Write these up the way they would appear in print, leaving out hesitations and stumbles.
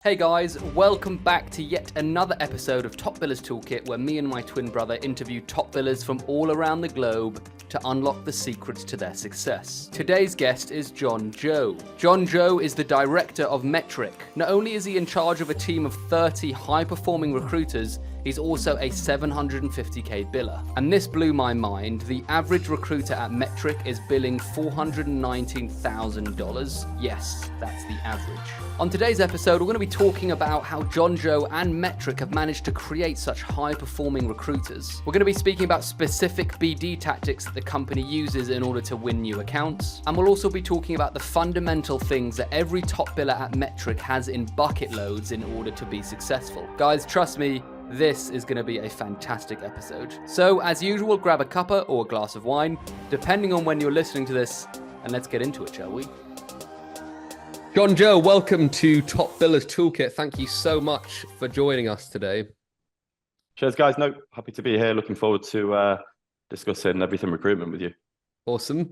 Hey guys, welcome back to yet another episode of Top Billers Toolkit, where me and my twin brother interview top billers from all around the globe to unlock the secrets to their success. Today's guest is John Joe. John Joe is the director of Metric. Not only is he in charge of a team of 30 high-performing recruiters, he's also a 750k biller. And this blew my mind. The average recruiter at Metric is billing $419,000. Yes, that's the average. On today's episode, we're going to be talking about how John Joe and Metric have managed to create such high-performing recruiters. We're going to be speaking about specific BD tactics that the company uses in order to win new accounts. And we'll also be talking about the fundamental things that every top biller at Metric has in bucket loads in order to be successful. Guys, trust me, this is going to be a fantastic episode. So, as usual, grab a cuppa or a glass of wine, depending on when you're listening to this, and let's get into it, shall we? John Joe, welcome to Top Billers Toolkit. Thank you so much for joining us today. Cheers, guys. No, happy to be here. Looking forward to discussing everything recruitment with you. Awesome.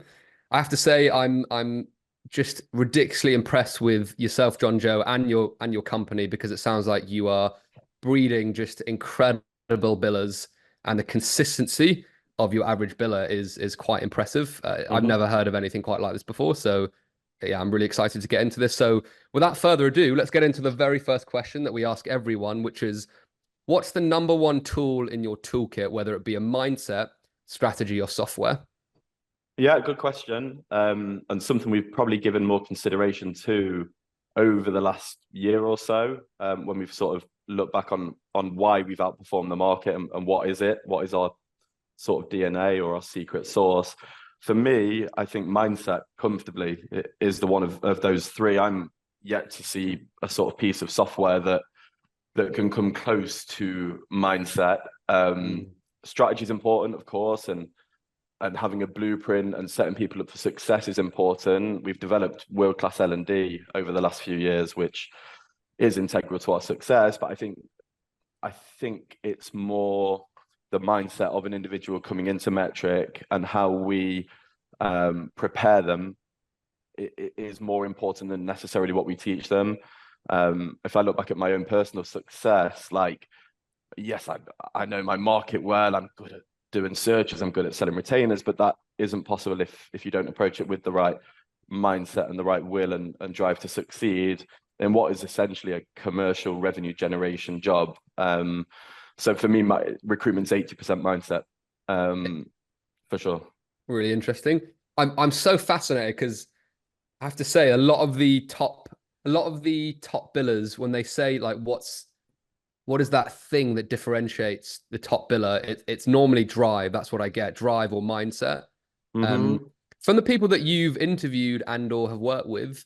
I have to say, I'm just ridiculously impressed with yourself, John Joe, and your company, because it sounds like you are breeding just incredible billers, and the consistency of your average biller is quite impressive. I've never heard of anything quite like this before, so yeah, I'm really excited to get into this. So without further ado, let's get into the very first question that we ask everyone, which is, what's the number one tool in your toolkit, whether it be a mindset, strategy, or software? Yeah, good question. And something we've probably given more consideration to over the last year or so, when we've sort of looked back on why we've outperformed the market and what is our sort of DNA or our secret sauce. For me, I think mindset comfortably is the one of those three. I'm yet to see a sort of piece of software that can come close to mindset. Strategy is important, of course, and having a blueprint and setting people up for success is important. We've developed world-class L&D over the last few years, which is integral to our success. But I think it's more the mindset of an individual coming into Metric and how we prepare them is more important than necessarily what we teach them. If I look back at my own personal success, like, yes, I know my market well, I'm good at doing searches, I'm good at selling retainers, but that isn't possible if you don't approach it with the right mindset and the right will and drive to succeed in what is essentially a commercial revenue generation job. So for me, my recruitment's 80% mindset, for sure. Really interesting. I'm so fascinated because I have to say, a lot of the top billers, when they say like, what is that thing that differentiates the top biller? It's normally drive. That's what I get, drive or mindset. From the people that you've interviewed and or have worked with,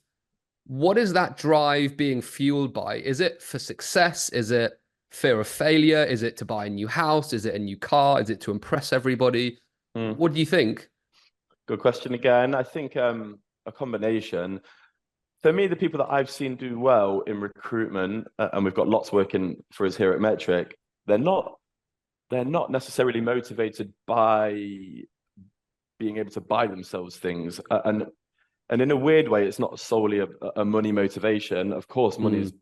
what is that drive being fueled by? Is it for success? Is it fear of failure? Is it to buy a new house? Is it a new car? Is it to impress everybody? What do you think? Good question again. I think a combination. For me, the people that I've seen do well in recruitment, and we've got lots working for us here at Metric, they're not necessarily motivated by being able to buy themselves things. And in a weird way, it's not solely a money motivation. Of course, money is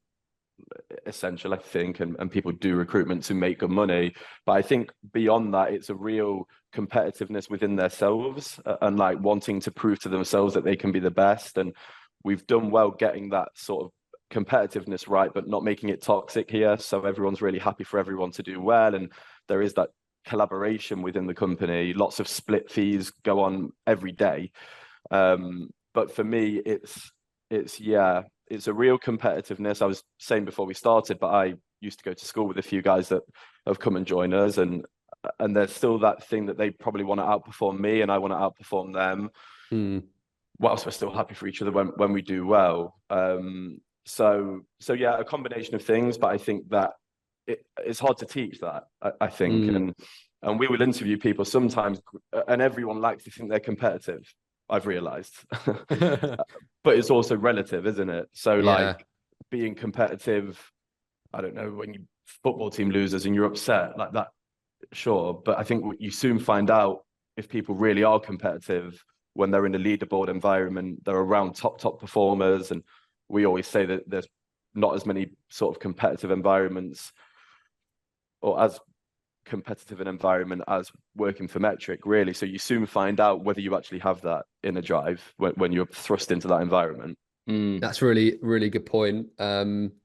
essential, I think, and people do recruitment to make good money, but I think beyond that, it's a real competitiveness within themselves and like wanting to prove to themselves that they can be the best. And we've done well getting that sort of competitiveness right, but not making it toxic here, so everyone's really happy for everyone to do well, and there is that collaboration within the company. Lots of split fees go on every day, but for me, it's a real competitiveness. I was saying before we started, but I used to go to school with a few guys that have come and joined us, and there's still that thing that they probably want to outperform me and I want to outperform them, whilst we're still happy for each other when we do well. So yeah, a combination of things, but I think that it's hard to teach that, I think. And we will interview people sometimes, and everyone likes to think they're competitive, I've realized. But it's also relative, isn't it? So like being competitive, I don't know, when your football team loses and you're upset like that, sure. But I think you soon find out if people really are competitive when they're in a leaderboard environment, they're around top performers. And we always say that there's not as many sort of competitive environments, or as competitive an environment as working for Metric, really. So you soon find out whether you actually have that inner drive when you're thrust into that environment. That's really, really good point.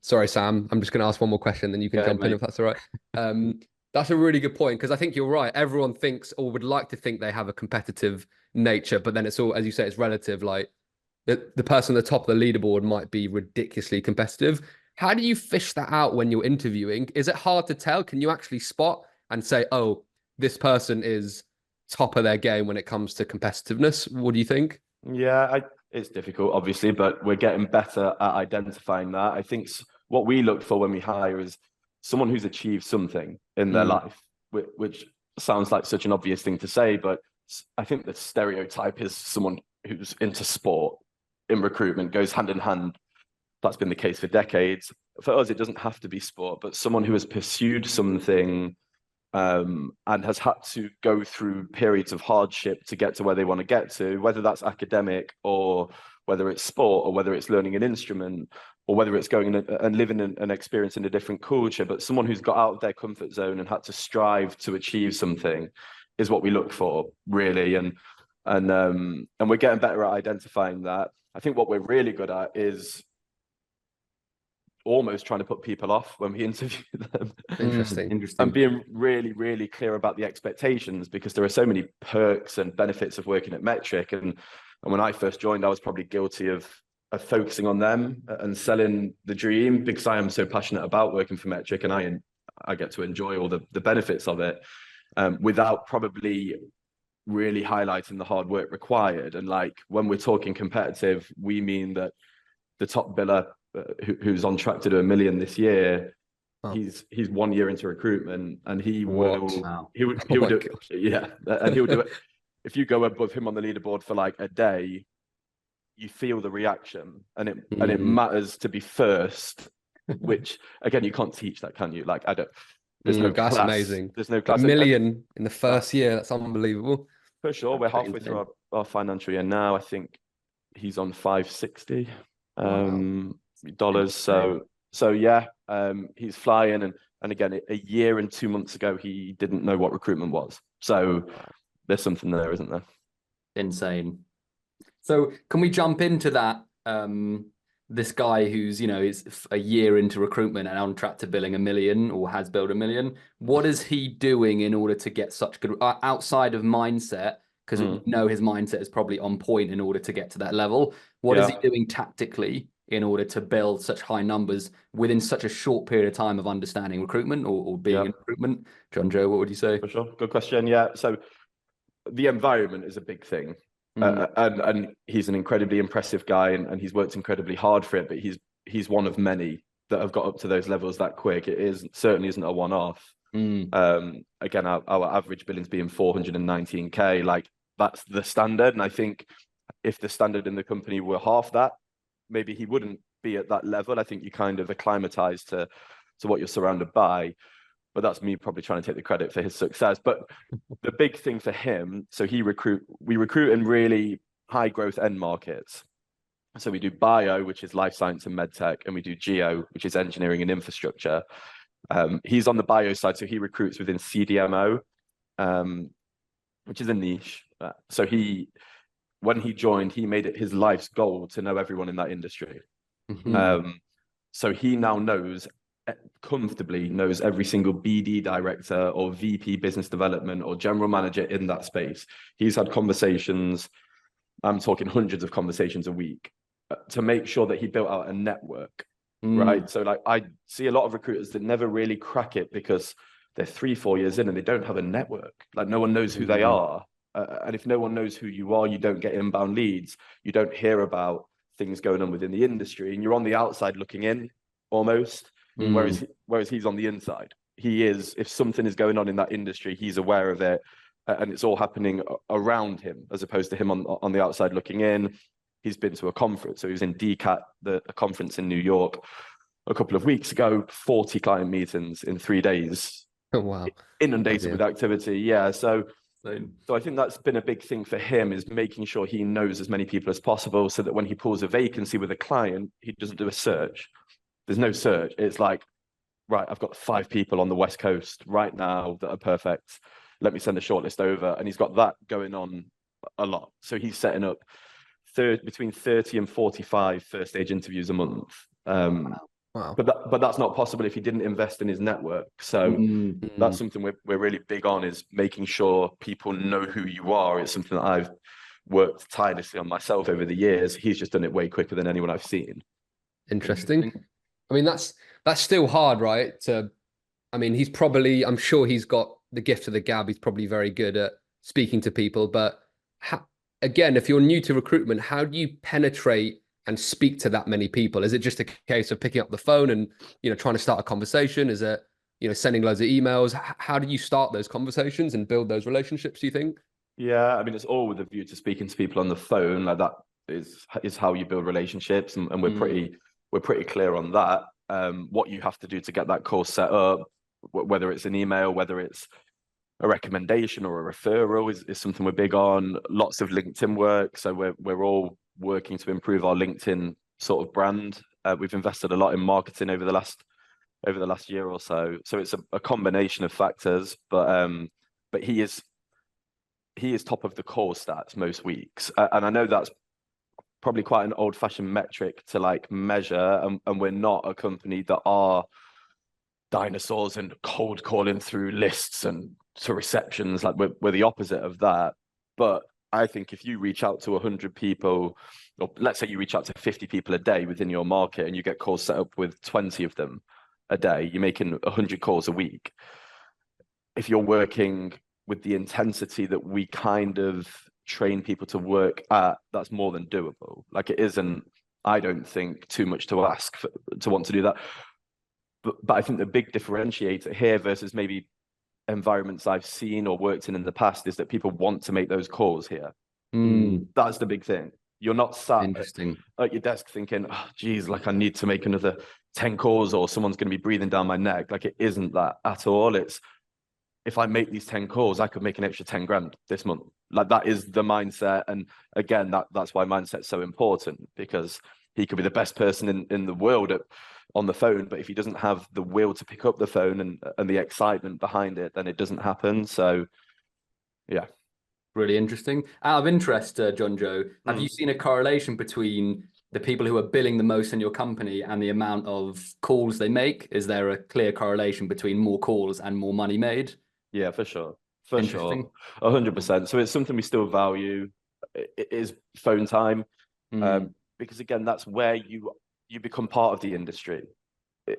Sorry, Sam, I'm just going to ask one more question, then you can jump in if that's all right. That's a really good point, because I think you're right. Everyone thinks, or would like to think, they have a competitive nature, but then it's all, as you say, it's relative. Like the person at the top of the leaderboard might be ridiculously competitive. How do you fish that out when you're interviewing? Is it hard to tell? Can you actually spot and say, oh, this person is top of their game when it comes to competitiveness? What do you think? Yeah, it's difficult, obviously, but we're getting better at identifying that. I think what we look for when we hire is someone who's achieved something in their life, which sounds like such an obvious thing to say, but I think the stereotype is someone who's into sport in recruitment, goes hand in hand. That's been the case for decades. For us, it doesn't have to be sport, but someone who has pursued something and has had to go through periods of hardship to get to where they want to get to, whether that's academic or whether it's sport or whether it's learning an instrument or whether it's going and living an experience in a different culture. But someone who's got out of their comfort zone and had to strive to achieve something is what we look for, really. And we're getting better at identifying that. I think what we're really good at is almost trying to put people off when we interview them. Interesting. And being really, really clear about the expectations, because there are so many perks and benefits of working at Metric. And when I first joined, I was probably guilty of focusing on them and selling the dream, because I am so passionate about working for Metric, and I get to enjoy all the benefits of it, without probably really highlighting the hard work required. And like, when we're talking competitive, we mean that the top biller who's on track to do $1 million this year, he's 1 year into recruitment, and he would do it. Yeah, and he would do it. If you go above him on the leaderboard for like a day, you feel the reaction, and it matters to be first. Which again, you can't teach that, can you? Like, I don't. There's no that's class. amazing. There's no class. $1 million in the first year. That's unbelievable. For sure, we're halfway through our financial year now. I think he's on 560. Dollars. So yeah, he's flying, and again, a year and 2 months ago, he didn't know what recruitment was. So there's something there, isn't there? Insane. So can we jump into that? This guy who's, is a year into recruitment and on track to billing $1 million, or has billed $1 million. What is he doing in order to get such good outside of mindset? Because we know his mindset is probably on point in order to get to that level. What is he doing tactically in order to build such high numbers within such a short period of time of understanding recruitment or being in recruitment? John Joe, what would you say? For sure. Good question. Yeah. So the environment is a big thing. And he's an incredibly impressive guy, and he's worked incredibly hard for it, but he's one of many that have got up to those levels that quick. It certainly isn't a one-off. Again, our average billings being 419K, like that's the standard. And I think if the standard in the company were half that, maybe he wouldn't be at that level. I think you kind of acclimatize to what you're surrounded by, but that's me probably trying to take the credit for his success. But the big thing for him, so we recruit in really high growth end markets. So we do bio, which is life science and med tech, and we do geo, which is engineering and infrastructure. He's on the bio side, so he recruits within CDMO, which is a niche. So when he joined, he made it his life's goal to know everyone in that industry. So he now comfortably knows every single BD director or VP business development or general manager in that space. He's had conversations, I'm talking hundreds of conversations a week, to make sure that he built out a network, right? So like, I see a lot of recruiters that never really crack it because they're 3-4 years in and they don't have a network. Like, no one knows who they are. And if no one knows who you are, you don't get inbound leads. You don't hear about things going on within the industry, and you're on the outside looking in almost. Whereas he's on the inside. He is, if something is going on in that industry, he's aware of it, and it's all happening around him, as opposed to him on the outside looking in. He's been to a conference. So he was in DCAT, a conference in New York, a couple of weeks ago, 40 client meetings in 3 days. Oh, wow. Inundated with activity. Yeah. So I think that's been a big thing for him, is making sure he knows as many people as possible, so that when he pulls a vacancy with a client, he doesn't do a search. there's no search. It's like, right, I've got 5 people on the West Coast right now that are perfect. Let me send a shortlist over. And he's got that going on a lot. So he's setting up between 30 and 45 first stage interviews a month. Wow. But that's not possible if he didn't invest in his network. So that's something we're really big on, is making sure people know who you are. It's something that I've worked tirelessly on myself over the years. He's just done it way quicker than anyone I've seen. Interesting. I mean, that's still hard, right? I mean, I'm sure he's got the gift of the gab. He's probably very good at speaking to people. But again, if you're new to recruitment, how do you penetrate and speak to that many people? Is it just a case of picking up the phone and, trying to start a conversation? Is it, sending loads of emails? How do you start those conversations and build those relationships, do you think? Yeah, I mean, it's all with a view to speaking to people on the phone. Like, that is how you build relationships, and we're pretty clear on that. What you have to do to get that call set up, whether it's an email, whether it's a recommendation or a referral, is something we're big on. Lots of LinkedIn work, so we're all working to improve our LinkedIn sort of brand. We've invested a lot in marketing over the last year or so. So it's a combination of factors, but he is top of the call stats most weeks, and I know that's probably quite an old-fashioned metric to like measure, and we're not a company that are dinosaurs and cold calling through lists and to receptions. Like, we're the opposite of that. But I think if you reach out to 100 people, or let's say you reach out to 50 people a day within your market, and you get calls set up with 20 of them a day, you're making 100 calls a week. If you're working with the intensity that we kind of train people to work at, that's more than doable. Like, it isn't, I don't think, too much to ask to want to do that. But I think the big differentiator here versus maybe environments I've seen or worked in the past is that people want to make those calls here. That's the big thing. You're not sat at your desk thinking, oh, geez, like, I need to make another 10 calls or someone's going to be breathing down my neck. Like, it isn't that at all. It's, if I make these 10 calls, I could make an extra 10 grand this month. Like, that is the mindset. And again, that's why mindset's so important, because he could be the best person in the world on the phone, but if he doesn't have the will to pick up the phone and the excitement behind it, then it doesn't happen. So, yeah. Really interesting. Out of interest, John Joe, have you seen a correlation between the people who are billing the most in your company and the amount of calls they make? Is there a clear correlation between more calls and more money made? Yeah, for sure. For sure. 100%. So it's something we still value. It is phone time. Because again, that's where you become part of the industry,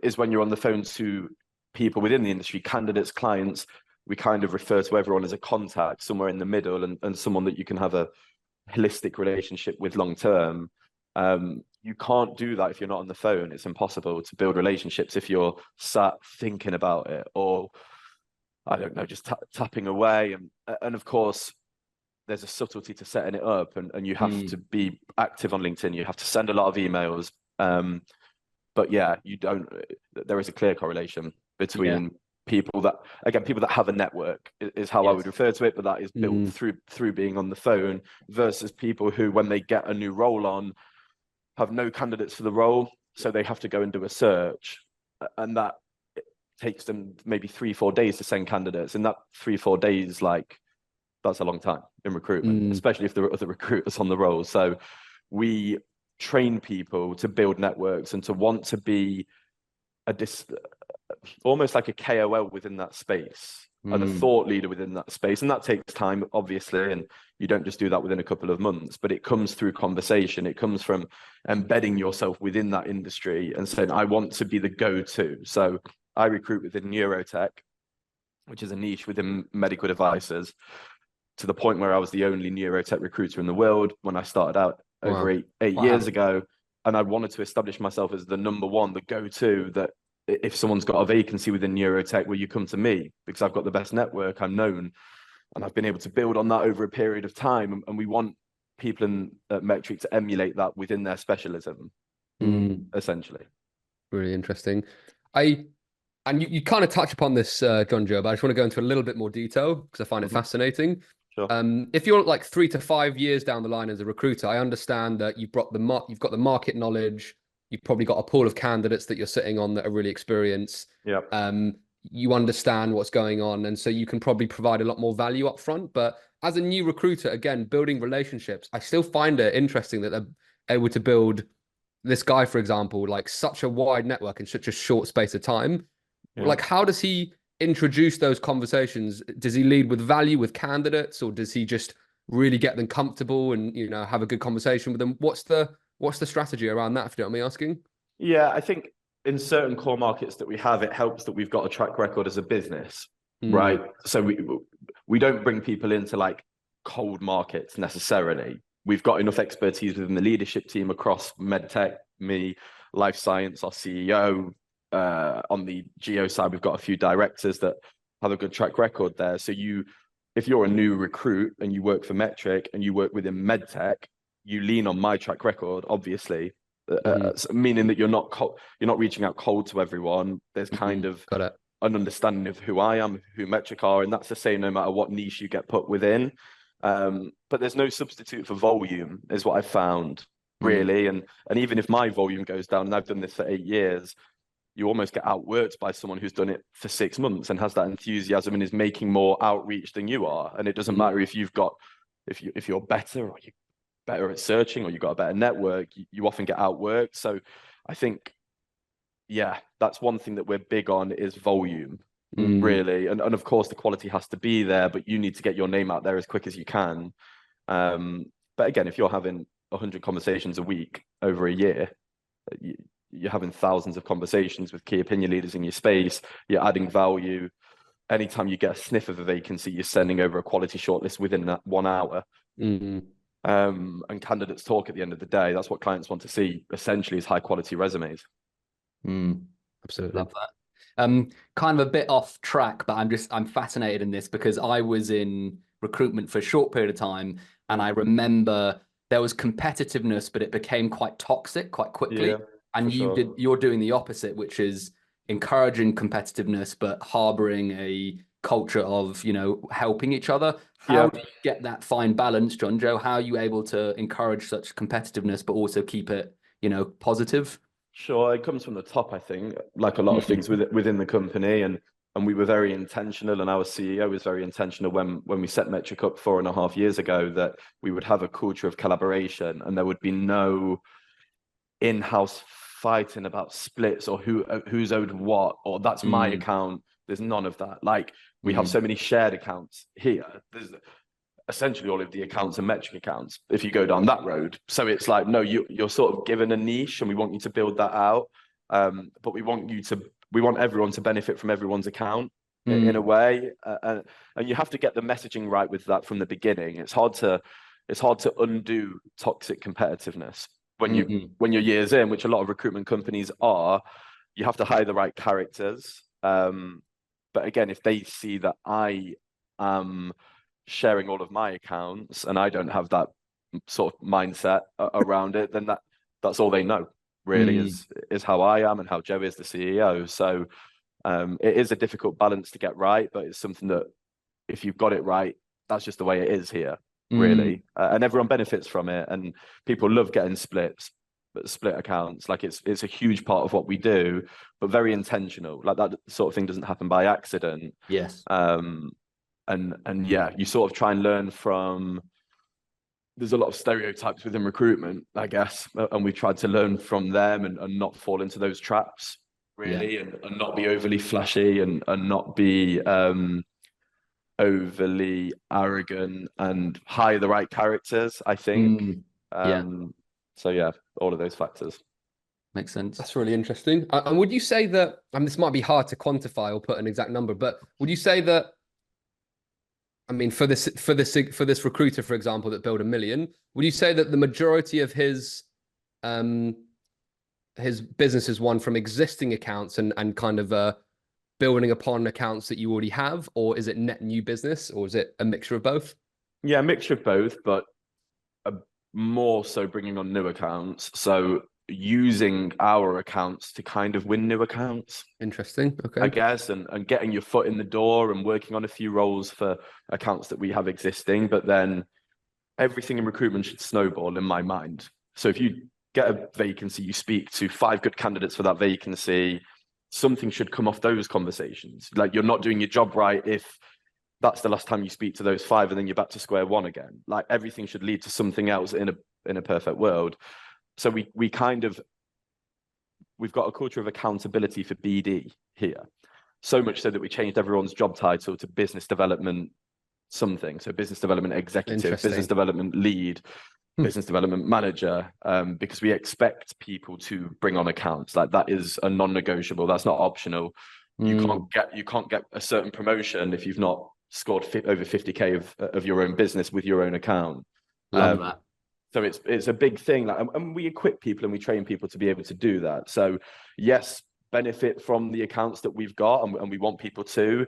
is when you're on the phone to people within the industry, candidates, clients. We kind of refer to everyone as a contact, somewhere in the middle, and someone that you can have a holistic relationship with long term. You can't do that if you're not on the phone. It's impossible to build relationships if you're sat thinking about it, or I don't know, just tapping away. And of course, there's a subtlety to setting it up, and you have to be active on LinkedIn. You have to send a lot of emails. But yeah, there is a clear correlation between people that have a network is how I would refer to it, but that is built through being on the phone, versus people who, when they get a new role on, have no candidates for the role. So they have to go and do a search, and that takes them maybe 3-4 days to send candidates. And that 3-4 days, like, that's a long time in recruitment, especially if there are other recruiters on the roll. So we train people to build networks and to want to be almost like a KOL within that space, and a thought leader within that space. And that takes time, obviously, and you don't just do that within a couple of months, but it comes through conversation. It comes from embedding yourself within that industry and saying, I want to be the go-to. So I recruit within neurotech, which is a niche within medical devices, to the point where I was the only neurotech recruiter in the world when I started out over eight years ago. And I wanted to establish myself as the number one, the go-to, that if someone's got a vacancy within neurotech, will you come to me? Because I've got the best network, I'm known, and I've been able to build on that over a period of time. And we want people in Metric to emulate that within their specialism, essentially. Really interesting. And you kind of touch upon this, John Joe, but I just want to go into a little bit more detail because I find it fascinating. Sure. If you're like 3 to 5 years down the line as a recruiter, I understand that you've got the market knowledge, you've probably got a pool of candidates that you're sitting on that are really experienced. Yeah. You understand what's going on, and so you can probably provide a lot more value up front. But as a new recruiter, again, building relationships, I still find it interesting that they're able to build this guy, for example, like such a wide network in such a short space of time. Yeah. Like, how does he introduce those conversations? Does he lead with value with candidates, or does he just really get them comfortable and, you know, have a good conversation with them? What's the strategy around that, if you don't mind me asking? Yeah, I think in certain core markets that we have, it helps that we've got a track record as a business, right? So we don't bring people into like cold markets necessarily. We've got enough expertise within the leadership team across medtech, me, life science, our CEO. On the geo side, we've got a few directors that have a good track record there. So if you're a new recruit and you work for Metric and you work within medtech, you lean on my track record, obviously, meaning that you're not reaching out cold to everyone. There's kind of Got it. an understanding of who I am, who Metric are, and that's the same no matter what niche you get put within. But there's no substitute for volume, is what I've found, really. And even if my volume goes down, and I've done this for 8 years, you almost get outworked by someone who's done it for 6 months and has that enthusiasm and is making more outreach than you are. And it doesn't matter if you're better or you're better at searching or you've got a better network, you often get outworked. So I think, yeah, that's one thing that we're big on is volume, really. And of course the quality has to be there, but you need to get your name out there as quick as you can. But again, if you're having 100 conversations a week over a year, you're having thousands of conversations with key opinion leaders in your space, you're adding value. Anytime you get a sniff of a vacancy, you're sending over a quality shortlist within that 1 hour. And candidates talk at the end of the day. That's what clients want to see, essentially, is high quality resumes. Absolutely. Love that. Kind of a bit off track, but I'm fascinated in this because I was in recruitment for a short period of time, and I remember there was competitiveness, but it became quite toxic quite quickly. Yeah, and you're doing the opposite, which is encouraging competitiveness, but harboring a culture of, you know, helping each other. How do you get that fine balance, John Joe? How are you able to encourage such competitiveness, but also keep it, you know, positive? Sure, it comes from the top, I think, like a lot of things within the company. And we were very intentional, and our CEO was very intentional when we set Metric up 4.5 years ago, that we would have a culture of collaboration and there would be no in-house fighting about splits or who's owed what, or that's my account. There's none of that. Like, we have so many shared accounts here. There's essentially all of the accounts are Metric accounts if you go down that road. So it's like, no, you're sort of given a niche and we want you to build that out. But we want everyone to benefit from everyone's account in a way. And you have to get the messaging right with that from the beginning. It's hard to undo toxic competitiveness when you're years in, which a lot of recruitment companies are. You have to hire the right characters. But again, if they see that I am sharing all of my accounts and I don't have that sort of mindset around it, then that's all they know, really, is how I am and how Joe is the CEO. So it is a difficult balance to get right, but it's something that if you've got it right, that's just the way it is here, really. And everyone benefits from it, and people love getting split accounts. Like, it's a huge part of what we do, but very intentional. Like, that sort of thing doesn't happen by accident. Yes. And yeah, you sort of try and learn from. There's a lot of stereotypes within recruitment, I guess, and we tried to learn from them and not fall into those traps, really, and not be overly flashy and not be overly arrogant, and hire the right characters, I think. So yeah, all of those factors. Makes sense. That's really interesting. And would you say that, and this might be hard to quantify or put an exact number, but would you say that, I mean, for this recruiter, for example, that billed $1 million, would you say that the majority of his business is won from existing accounts and kind of building upon accounts that you already have, or is it net new business, or is it a mixture of both? Yeah, a mixture of both, but more so bringing on new accounts. So using our accounts to kind of win new accounts. Interesting. Okay. I guess, and getting your foot in the door and working on a few roles for accounts that we have existing. But then everything in recruitment should snowball, in my mind. So if you get a vacancy, you speak to 5 good candidates for that vacancy, something should come off those conversations. Like, you're not doing your job right if that's the last time you speak to those 5 and then you're back to square one again. Like, everything should lead to something else in a perfect world. So we've got a culture of accountability for BD here. So much so that we changed everyone's job title to business development something. So business development executive, business development lead, business development manager, because we expect people to bring on accounts. Like, that is a non-negotiable. That's not optional. You can't get a certain promotion if you've not scored over 50k of your own business with your own account. Love that. So it's a big thing, like, and we equip people and we train people to be able to do that. So yes, benefit from the accounts that we've got, and we want people to,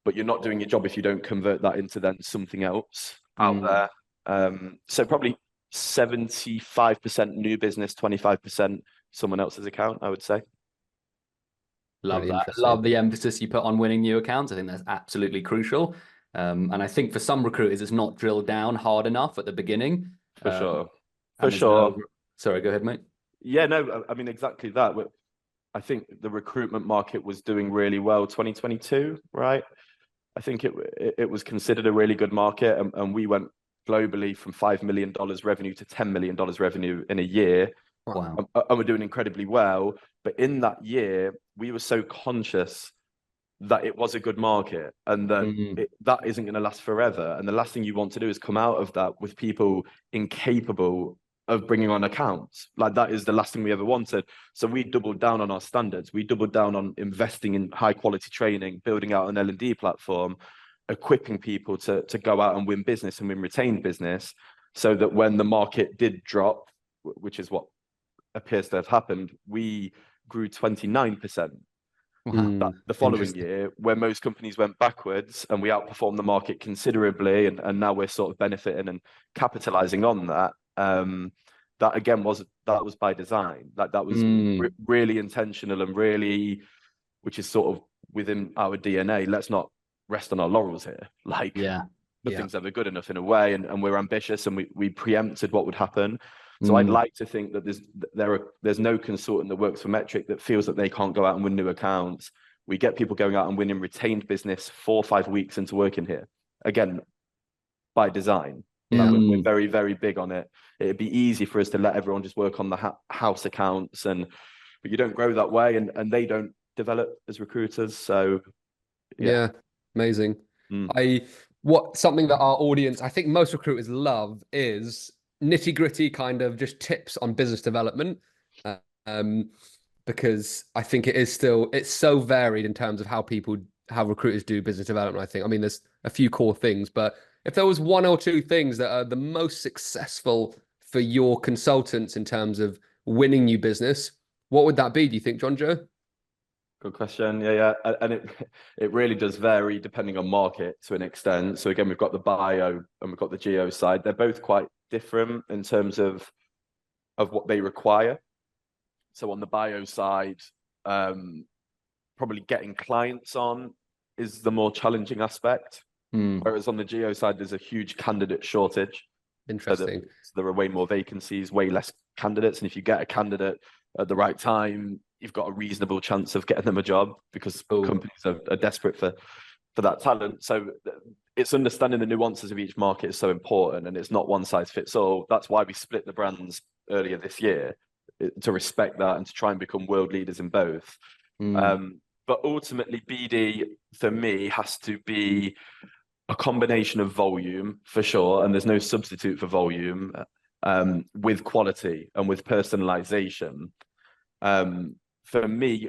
but you're not doing your job if you don't convert that into then something else out there. So probably 75% new business, 25% someone else's account, I would say. Love that. Love the emphasis you put on winning new accounts. I think that's absolutely crucial. And I think for some recruiters, it's not drilled down hard enough at the beginning. For sure. For sure. Sorry, go ahead, mate. Yeah, no, I mean, exactly that. I think the recruitment market was doing really well 2022, right? I think it was considered a really good market, and we went globally from $5 million revenue to $10 million revenue in a year. Wow. And we're doing incredibly well. But in that year, we were so conscious that it was a good market and that that isn't going to last forever. And the last thing you want to do is come out of that with people incapable of bringing on accounts. Like, that is the last thing we ever wanted. So we doubled down on our standards. We doubled down on investing in high quality training, building out an L&D platform, equipping people to go out and win business and win retained business, so that when the market did drop, which is what appears to have happened, we grew 29%. The following year, where most companies went backwards, and we outperformed the market considerably, and now we're sort of benefiting and capitalizing on that. That again was by design. Like, that was really intentional and really, which is sort of within our DNA. Let's not rest on our laurels here. Like, nothing's ever good enough in a way, and we're ambitious, and we preempted what would happen. So I'd like to think that there's no consultant that works for Metric that feels that they can't go out and win new accounts. We get people going out and winning retained business 4 or 5 weeks into working here. Again, by design. Like, we're very, very big on it. It'd be easy for us to let everyone just work on the house accounts, but you don't grow that way, and they don't develop as recruiters. So yeah, amazing. Something that our audience, I think most recruiters love, is nitty gritty kind of just tips on business development, because I think it's so varied in terms of how recruiters do business development. I mean, there's a few core things, but if there was 1 or 2 things that are the most successful for your consultants in terms of winning new business, what would that be, do you think, John Joe? Good question. Yeah. And it really does vary depending on market to an extent. So again, we've got the bio and we've got the geo side. They're both quite different in terms of what they require. So on the bio side, probably getting clients on is the more challenging aspect. Whereas on the geo side, there's a huge candidate shortage. Interesting. So there are way more vacancies, way less candidates. And if you get a candidate at the right time, you've got a reasonable chance of getting them a job, because companies are desperate for that talent. So it's understanding the nuances of each market is so important, and it's not one size fits all. That's why we split the brands earlier this year, to respect that and to try and become world leaders in both. But ultimately, BD for me has to be a combination of volume, for sure, and there's no substitute for volume, with quality and with personalization. For me,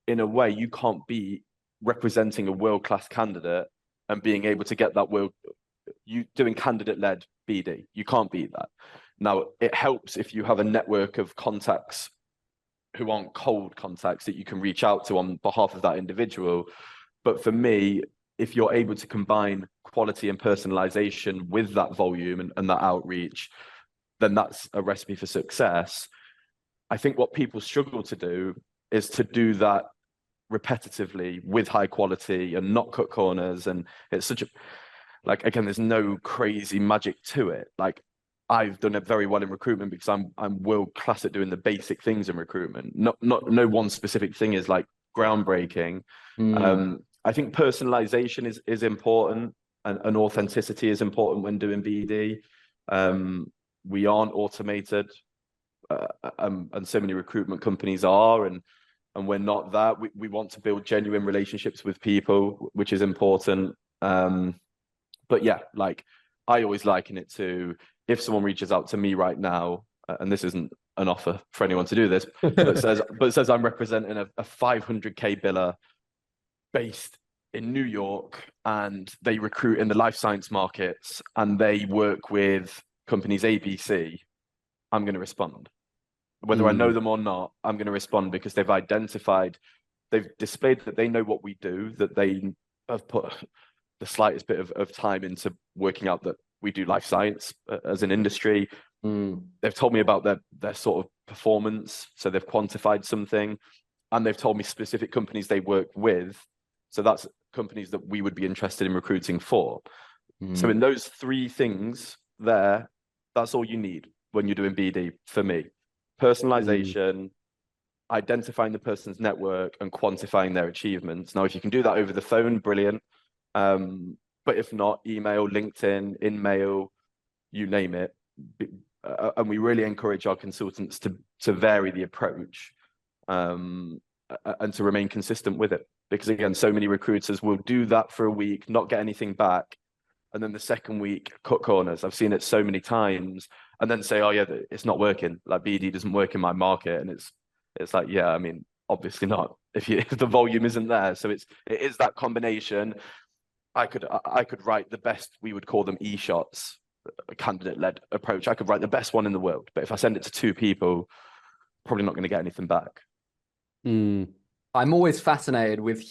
in a way, you can't be representing a world-class candidate and being able to get that you doing candidate-led BD. You can't beat that. Now, it helps if you have a network of contacts who aren't cold contacts that you can reach out to on behalf of that individual. But for me, if you're able to combine quality and personalization with that volume and that outreach, then that's a recipe for success. I think what people struggle to do is to do that repetitively with high quality and not cut corners. And it's again, there's no crazy magic to it. Like, I've done it very well in recruitment because I'm world class at doing the basic things in recruitment. No one specific thing is like groundbreaking. I think personalization is important, and authenticity is important when doing BD. We aren't automated, and so many recruitment companies are, and we're not that. We want to build genuine relationships with people, which is important. But yeah, like I always liken it to, if someone reaches out to me right now, and this isn't an offer for anyone to do this, but says I'm representing a 500k biller based in New York, and they recruit in the life science markets, and they work with companies ABC, I'm going to respond. Whether I know them or not, I'm going to respond because they've displayed that they know what we do, that they have put the slightest bit of time into working out that we do life science as an industry. They've told me about their sort of performance, so they've quantified something, and they've told me specific companies they work with. So that's companies that we would be interested in recruiting for. So in those three things there, that's all you need when you're doing BD for me. Personalization, identifying the person's network, and quantifying their achievements. Now, if you can do that over the phone, brilliant. But if not, email, LinkedIn, in-mail, you name it. And we really encourage our consultants to vary the approach, and to remain consistent with it. Because again, so many recruiters will do that for a week, not get anything back, and then the second week cut corners. I've seen it so many times, and then say, oh yeah, it's not working. Like BD doesn't work in my market. And it's like, yeah, I mean, obviously not, if the volume isn't there. So it is that combination. I could write the best, we would call them e-shots, a candidate-led approach. I could write the best one in the world, but if I send it to two people, probably not going to get anything back. I'm always fascinated with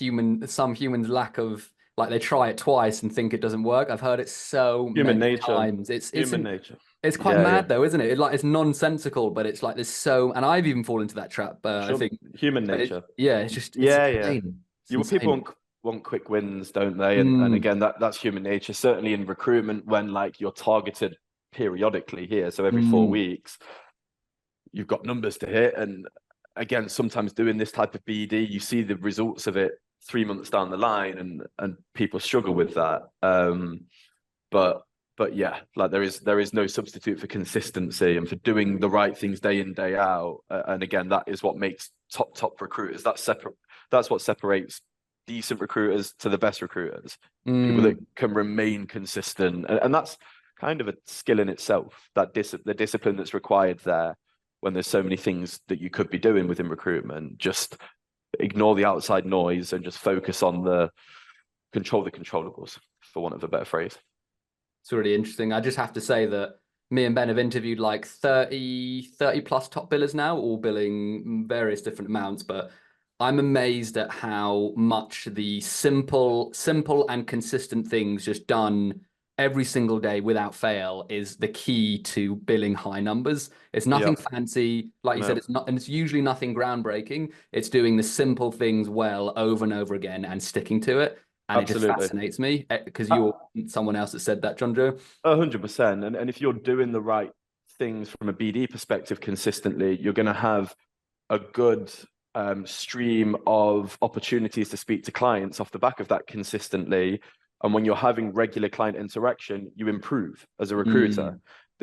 some humans' lack of, like, they try it twice and think it doesn't work. I've heard it so many times. It's human nature. It's quite mad though, isn't it? It's nonsensical, but it's like there's so, and I've even fallen into that trap. I think human nature. It's just insane. People want quick wins, don't they? And again, that's human nature. Certainly in recruitment, when like you're targeted periodically here, so every 4 weeks, you've got numbers to hit. And again, sometimes doing this type of BD, you see the results of it 3 months down the line, and people struggle with that. But yeah, like there is no substitute for consistency and for doing the right things day in, day out. And again, that is what makes top recruiters. That's what separates decent recruiters to the best recruiters. People that can remain consistent, and that's kind of a skill in itself. The discipline that's required there when there's so many things that you could be doing within recruitment. Just ignore the outside noise and just focus on control the controllables, for want of a better phrase. It's really interesting. I just have to say that me and Ben have interviewed like 30 plus top billers now, all billing various different amounts, but I'm amazed at how much the simple and consistent things just done every single day without fail is the key to billing high numbers. It's nothing fancy, like you said, and it's usually nothing groundbreaking. It's doing the simple things well over and over again and sticking to it. And Absolutely. It just fascinates me because you're someone else that said that, John Joe. 100%. And if you're doing the right things from a BD perspective consistently, you're going to have a good stream of opportunities to speak to clients off the back of that consistently. And when you're having regular client interaction, you improve as a recruiter.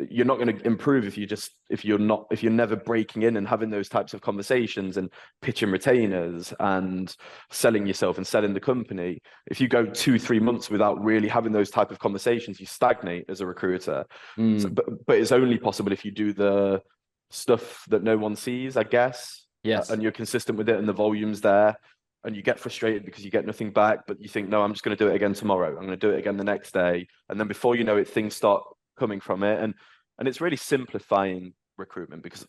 You're not going to improve if you're never breaking in and having those types of conversations and pitching retainers and selling yourself and selling the company. If you go 2-3 months without really having those type of conversations, you stagnate as a recruiter. So, but it's only possible if you do the stuff that no one sees, I guess. Yes. And you're consistent with it and the volume's there. And you get frustrated because you get nothing back, but you think, no, I'm just going to do it again tomorrow. I'm going to do it again the next day. And then before you know it, things start coming from it. And it's really simplifying recruitment, because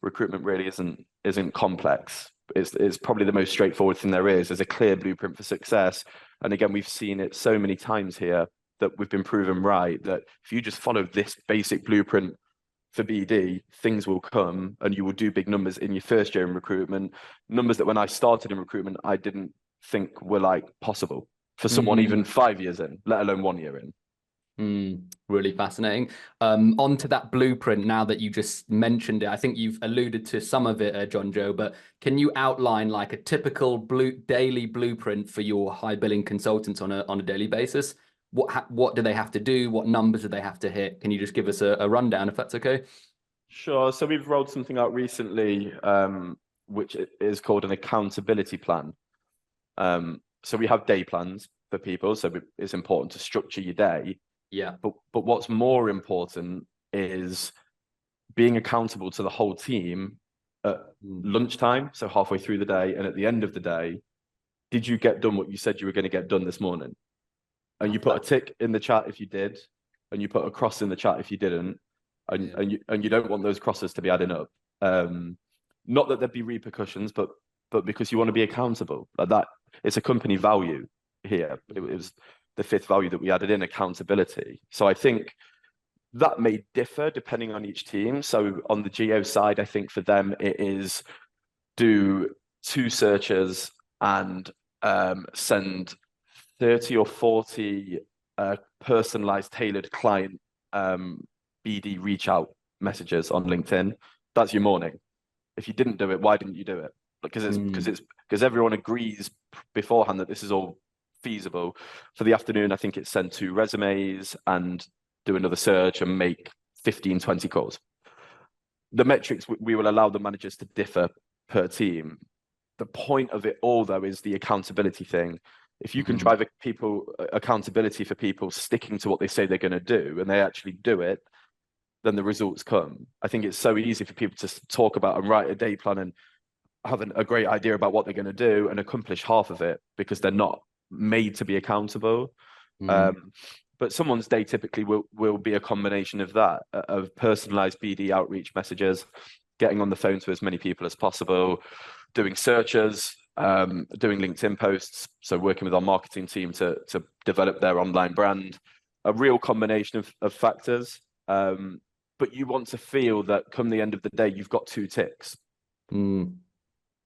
recruitment really isn't complex. It's probably the most straightforward thing there is. There's a clear blueprint for success. And again, we've seen it so many times here that we've been proven right, that if you just follow this basic blueprint for BD, things will come and you will do big numbers in your first year in recruitment. Numbers that when I started in recruitment, I didn't think were like possible for someone even 5 years in, let alone 1 year in. Really fascinating. Onto that blueprint, now that you just mentioned it, I think you've alluded to some of it, John Joe, but can you outline like a typical daily blueprint for your high billing consultants on a daily basis? What do they have to do? What numbers do they have to hit? Can you just give us a rundown if that's okay? Sure. So we've rolled something out recently, which is called an accountability plan. So we have day plans for people. So it's important to structure your day. Yeah. But what's more important is being accountable to the whole team at lunchtime, so halfway through the day, and at the end of the day. Did you get done what you said you were going to get done this morning? And you put a tick in the chat if you did, and you put a cross in the chat if you didn't, and you don't want those crosses to be adding up. Not that there'd be repercussions, but because you want to be accountable. Like that, it's a company value here. It was the fifth value that we added in, accountability. So I think that may differ depending on each team. So on the geo side, I think for them it is do 2 searches and send 30 or 40 personalized, tailored client BD reach out messages on LinkedIn. That's your morning. If you didn't do it, why didn't you do it? Because everyone agrees beforehand that this is all feasible. For the afternoon, I think it's send 2 resumes and do another search and make 15, 20 calls. The metrics we will allow the managers to differ per team. The point of it all, though, is the accountability thing. If you can drive accountability for people sticking to what they say they're going to do, and they actually do it, then the results come. I think it's so easy for people to talk about and write a day plan and have a great idea about what they're going to do and accomplish half of it because they're not made to be accountable. But someone's day typically will be a combination of that, of personalized BD outreach messages, getting on the phone to as many people as possible, doing searches, doing LinkedIn posts, so working with our marketing team to develop their online brand, a real combination of factors. But you want to feel that come the end of the day, you've got 2 ticks.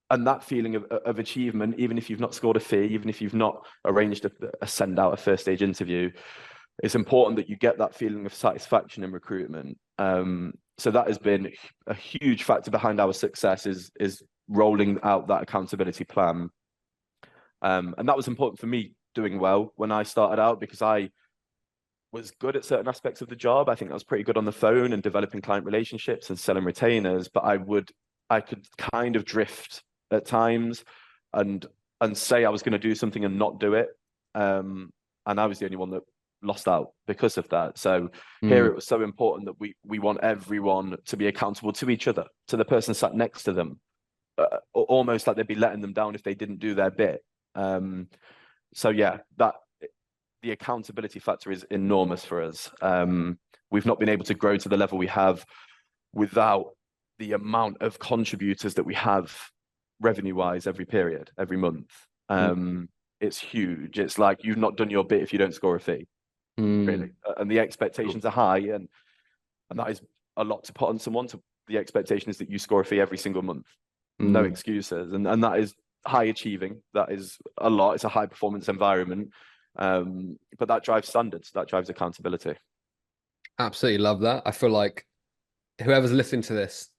And that feeling of achievement, even if you've not scored a fee, even if you've not arranged a send out a first stage interview, it's important that you get that feeling of satisfaction in recruitment. So that has been a huge factor behind our success is rolling out that accountability plan. And that was important for me doing well when I started out because I was good at certain aspects of the job. I think I was pretty good on the phone and developing client relationships and selling retainers, but I could kind of drift at times and say I was going to do something and not do it. And I was the only one that lost out because of that. So here it was so important that we want everyone to be accountable to each other, to the person sat next to them, almost like they'd be letting them down if they didn't do their bit. So yeah, the accountability factor is enormous for us. We've not been able to grow to the level we have without the amount of contributors that we have revenue-wise every period, every month. It's huge. It's like you've not done your bit if you don't score a fee, really. And the expectations are high, and that is a lot to put on someone. The expectation is that you score a fee every single month. No excuses. And that is high achieving. That is a lot. It's a high performance environment. But that drives standards, that drives accountability. Absolutely love that. I feel like whoever's listening to this